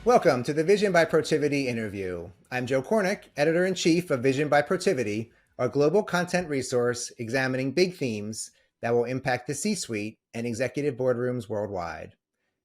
Welcome to the Vision by Protiviti interview. I'm Joe Kornik, editor-in-chief of Vision by Protiviti, our global content resource examining big themes that will impact the C-suite and executive boardrooms worldwide.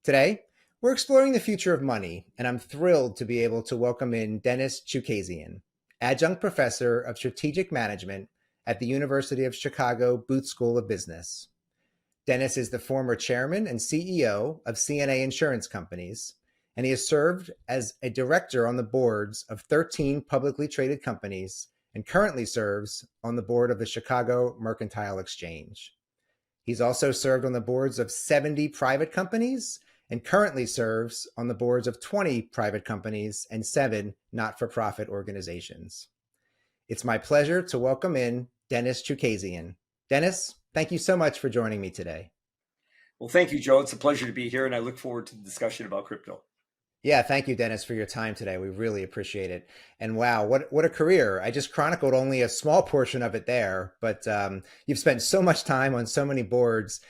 Today, we're exploring the future of money, and I'm thrilled to be able to welcome in Dennis Chookaszian, adjunct professor of strategic management at the University of Chicago Booth School of Business. Dennis is the former chairman and CEO of CNA Insurance Companies, and he has served as a director on the boards of 13 publicly traded companies and currently serves on the board of the Chicago Mercantile Exchange. He's also served on the boards of 70 private companies and currently serves on the boards of 20 private companies and 7 not-for-profit organizations. It's my pleasure to welcome in Dennis Chookaszian. Dennis, thank you so much for joining me today. Well, thank you, Joe. It's a pleasure to be here, and I look forward to the discussion about crypto. Yeah, thank you, Dennis, for your time today. We really appreciate it. And wow, what a career. I just chronicled only a small portion of it there, but you've spent so much time on so many boards,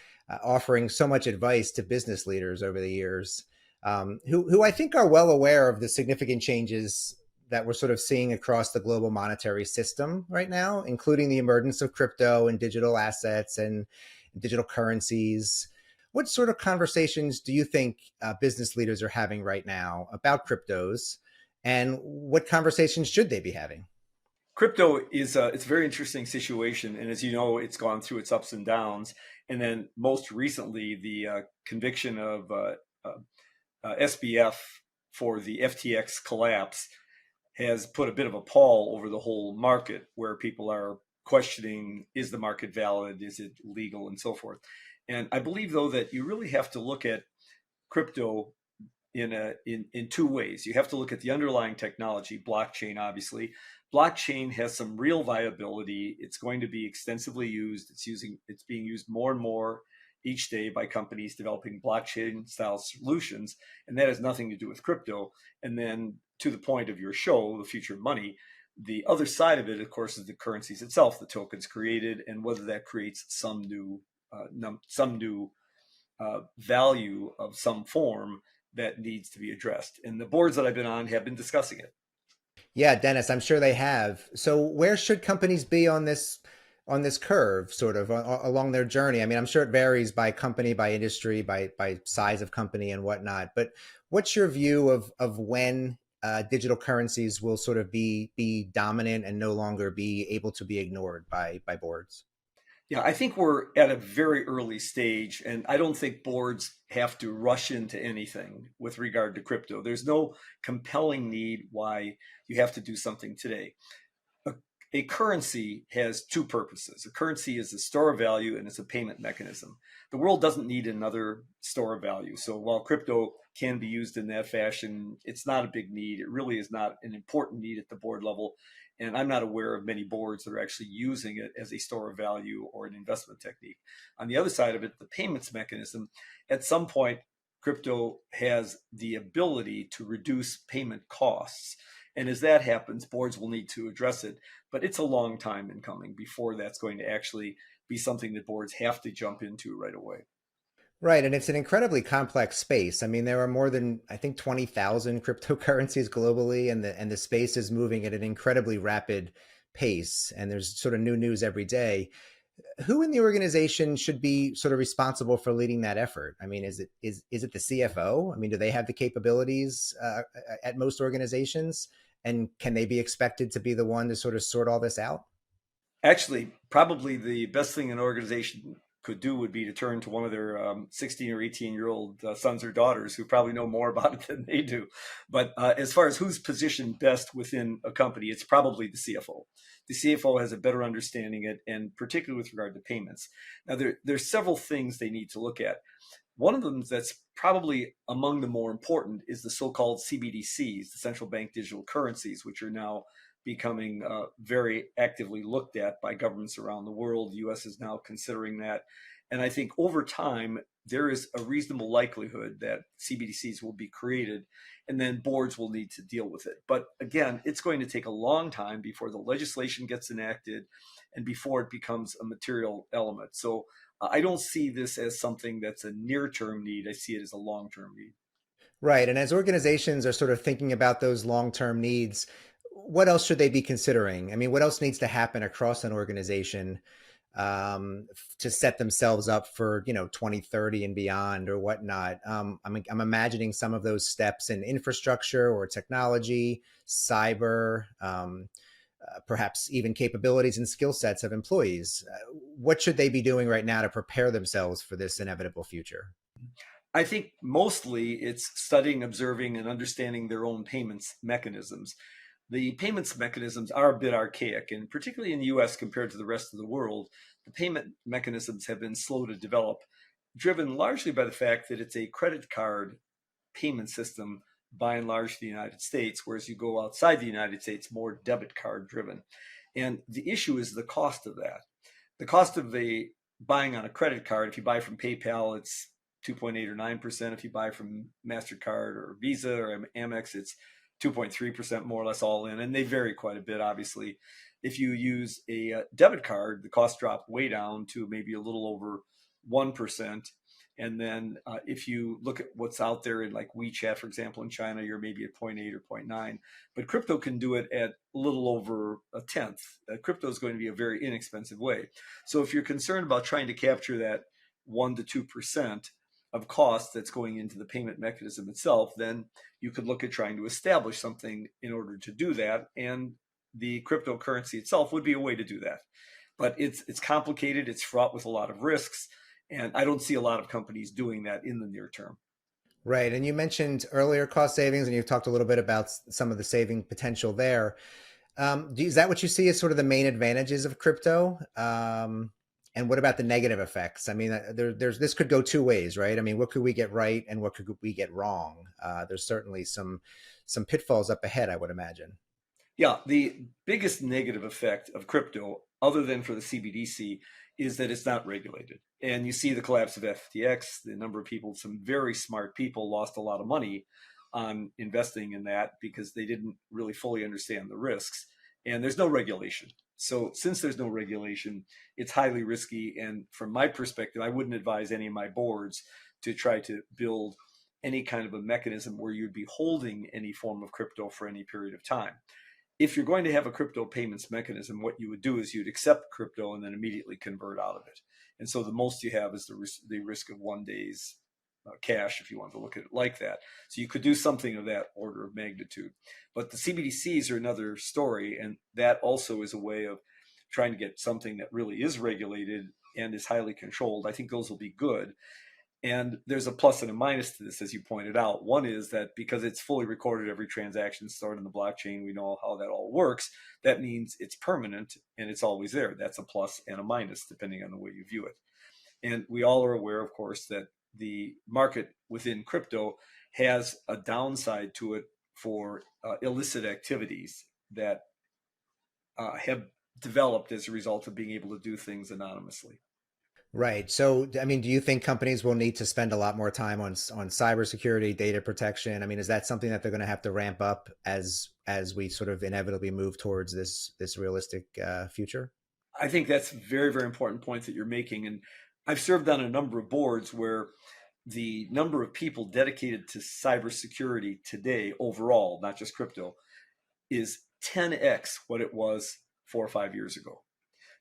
offering so much advice to business leaders over the years, who I think are well aware of the significant changes that we're sort of seeing across the global monetary system right now, including the emergence of crypto and digital assets and digital currencies. What sort of conversations do you think business leaders are having right now about cryptos, and what conversations should they be having? Crypto is it's a very interesting situation, and as you know, it's gone through its ups and downs. And then most recently, the conviction of SBF for the FTX collapse has put a bit of a pall over the whole market, where people are questioning, is the market valid, is it legal, and so forth. And I believe, though, that you really have to look at crypto in two ways. You have to look at the underlying technology, blockchain, obviously. Blockchain has some real viability. It's going to be extensively used. It's being used more and more each day by companies developing blockchain style solutions, and that has nothing to do with crypto. And then, to the point of your show, the future of money, the other side of it, of course, is the currencies itself, the tokens created, and whether that creates some new value of some form that needs to be addressed. And the boards that I've been on have been discussing it. Yeah, Dennis, I'm sure they have. So where should companies be on this curve, sort of along their journey? I mean, I'm sure it varies by company, by industry, by size of company and whatnot. But what's your view of when digital currencies will sort of be dominant and no longer be able to be ignored by boards? Yeah, I think we're at a very early stage, and I don't think boards have to rush into anything with regard to crypto. There's no compelling need why you have to do something today. A, a currency has two purposes. A currency is a store of value and it's a payment mechanism. The world doesn't need another store of value. So while crypto can be used in that fashion, it's not a big need. It really is not an important need at the board level. And I'm not aware of many boards that are actually using it as a store of value or an investment technique. On the other side of it, the payments mechanism, at some point, crypto has the ability to reduce payment costs. And as that happens, boards will need to address it. But it's a long time in coming before that's going to actually be something that boards have to jump into right away. Right, and it's an incredibly complex space. I mean, there are more than, I think, 20,000 cryptocurrencies globally, and the space is moving at an incredibly rapid pace, and there's sort of new news every day. Who in the organization should be sort of responsible for leading that effort? I mean, is it the CFO? I mean, do they have the capabilities at most organizations, and can they be expected to be the one to sort of sort all this out? Actually, probably the best thing an organization could do would be to turn to one of their 16 or 18-year-old sons or daughters who probably know more about it than they do. But as far as who's positioned best within a company, it's probably the CFO. The CFO has a better understanding it, and particularly with regard to payments. Now, there's several things they need to look at. One of them that's probably among the more important is the so-called CBDCs, the central bank digital currencies, which are now becoming very actively looked at by governments around the world. The US is now considering that. And I think over time, there is a reasonable likelihood that CBDCs will be created, and then boards will need to deal with it. But again, it's going to take a long time before the legislation gets enacted and before it becomes a material element. So I don't see this as something that's a near-term need. I see it as a long-term need. Right. And as organizations are sort of thinking about those long-term needs, what else should they be considering? I mean, what else needs to happen across an organization to set themselves up for, 2030 and beyond or whatnot? I'm imagining some of those steps in infrastructure or technology, cyber, perhaps even capabilities and skill sets of employees. What should they be doing right now to prepare themselves for this inevitable future? I think mostly it's studying, observing, and understanding their own payments mechanisms. The payments mechanisms are a bit archaic, and particularly in the US compared to the rest of the world, the payment mechanisms have been slow to develop, driven largely by the fact that it's a credit card payment system by and large the United States, whereas you go outside the United States, more debit card driven. And the issue is the cost of that. The cost of a buying on a credit card, if you buy from PayPal, it's 2.8 or 9%. If you buy from MasterCard or Visa or Amex, it's 2.3% more or less all in. And they vary quite a bit, obviously. If you use a debit card, the cost drop way down to maybe a little over 1%. And then if you look at what's out there in like WeChat, for example, in China, you're maybe at zero point 0.8 or zero point 0.9. But crypto can do it at a little over a tenth. Crypto is going to be a very inexpensive way. So if you're concerned about trying to capture that 1 to 2% of cost that's going into the payment mechanism itself, then you could look at trying to establish something in order to do that. And the cryptocurrency itself would be a way to do that. But it's complicated, it's fraught with a lot of risks, and I don't see a lot of companies doing that in the near term. Right. And you mentioned earlier cost savings, and you've talked a little bit about some of the saving potential there. Is that what you see as sort of the main advantages of crypto? And what about the negative effects? I mean, there's this could go two ways, right? I mean, what could we get right, and what could we get wrong? There's certainly some pitfalls up ahead, I would imagine. Yeah, the biggest negative effect of crypto, other than for the CBDC, is that it's not regulated. And you see the collapse of FTX, the number of people, some very smart people lost a lot of money on investing in that because they didn't really fully understand the risks. And there's no regulation. So, since there's no regulation, it's highly risky. And from my perspective, I wouldn't advise any of my boards to try to build any kind of a mechanism where you'd be holding any form of crypto for any period of time. If you're going to have a crypto payments mechanism, what you would do is you'd accept crypto and then immediately convert out of it. And so the most you have is the risk of 1 day's cash, if you want to look at it like that. So you could do something of that order of magnitude. But the CBDCs are another story, and that also is a way of trying to get something that really is regulated and is highly controlled. I think those will be good. And there's a plus and a minus to this, as you pointed out. One is that because it's fully recorded, every transaction stored in the blockchain, we know how that all works. That means it's permanent and it's always there. That's a plus and a minus, depending on the way you view it. And we all are aware, of course, that the market within crypto has a downside to it for illicit activities that have developed as a result of being able to do things anonymously. Right. So, I mean, do you think companies will need to spend a lot more time on cybersecurity, data protection? I mean, is that something that they're going to have to ramp up as we sort of inevitably move towards this realistic future? I think that's a very, very important point that you're making. And I've served on a number of boards where the number of people dedicated to cybersecurity today, overall, not just crypto, is 10x what it was 4 or 5 years ago.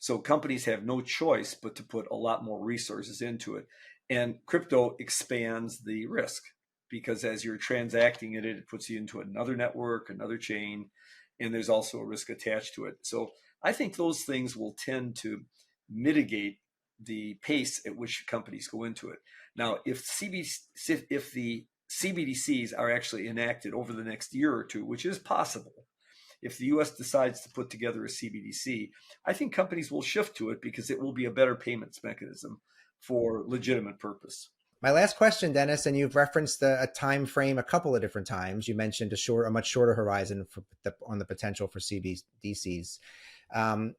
So companies have no choice but to put a lot more resources into it. And crypto expands the risk because as you're transacting it, it puts you into another network, another chain, and there's also a risk attached to it. So I think those things will tend to mitigate the pace at which companies go into it. Now, if the CBDCs are actually enacted over the next year or two, which is possible, if the US decides to put together a CBDC, I think companies will shift to it because it will be a better payments mechanism for legitimate purpose. My last question, Dennis, and you've referenced a time frame a couple of different times. You mentioned a much shorter horizon on the potential for CBDCs. Um,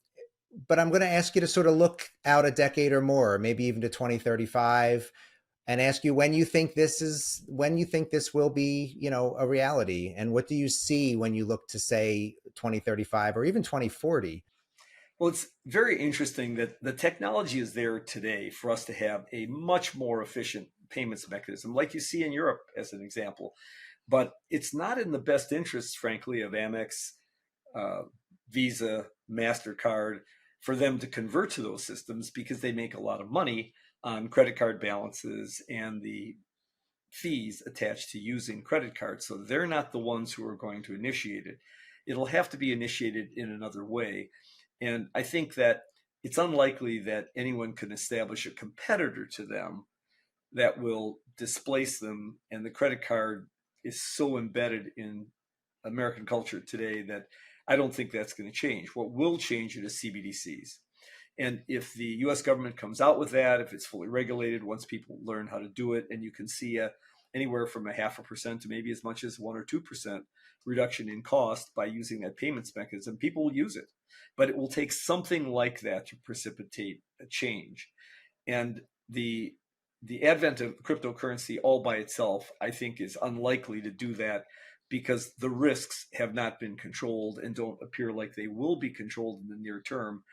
but I'm going to ask you to sort of look out a decade or more, maybe even to 2035, and ask you when you think this will be, a reality, and what do you see when you look to say 2035 or even 2040? Well, it's very interesting that the technology is there today for us to have a much more efficient payments mechanism, like you see in Europe as an example. But it's not in the best interest, frankly, of Amex, Visa, MasterCard, for them to convert to those systems because they make a lot of money on credit card balances and the fees attached to using credit cards. So they're not the ones who are going to initiate it. It'll have to be initiated in another way. And I think that it's unlikely that anyone can establish a competitor to them that will displace them. And the credit card is so embedded in American culture today that I don't think that's going to change. What will change it is CBDCs. And if the US government comes out with that, if it's fully regulated, once people learn how to do it, and you can see anywhere from 0.5% to maybe as much as 1 or 2% reduction in cost by using that payments mechanism, people will use it. But it will take something like that to precipitate a change. And the advent of cryptocurrency all by itself, I think, is unlikely to do that because the risks have not been controlled and don't appear like they will be controlled in the near term,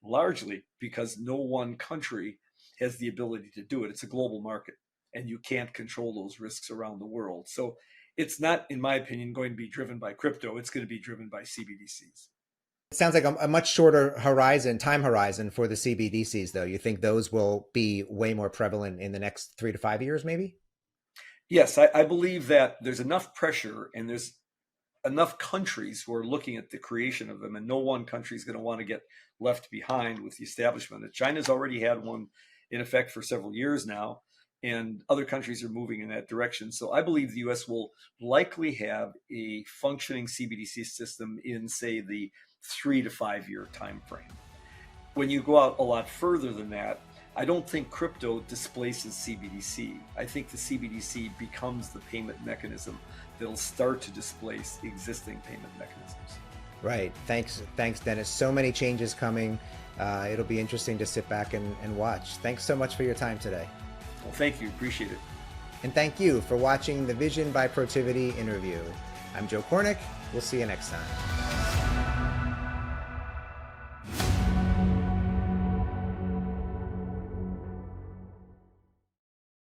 largely because no one country has the ability to do it. It's a global market, and you can't control those risks around the world. So it's not, in my opinion, going to be driven by crypto. It's going to be driven by CBDCs. It sounds like a much shorter time horizon for the CBDCs, though. You think those will be way more prevalent in the next 3 to 5 years, maybe? Yes, I believe that there's enough pressure and there's enough countries who are looking at the creation of them, and no one country is going to want to get left behind with the establishment. China's already had one in effect for several years now, and other countries are moving in that direction. So I believe the US will likely have a functioning CBDC system in, say, the 3 to 5 year time frame. When you go out a lot further than that, I don't think crypto displaces CBDC. I think the CBDC becomes the payment mechanism that'll start to displace existing payment mechanisms. Right. Thanks, Dennis. So many changes coming. It'll be interesting to sit back and watch. Thanks so much for your time today. Well, thank you. Appreciate it. And thank you for watching the Vision by Protiviti interview. I'm Joe Kornik. We'll see you next time.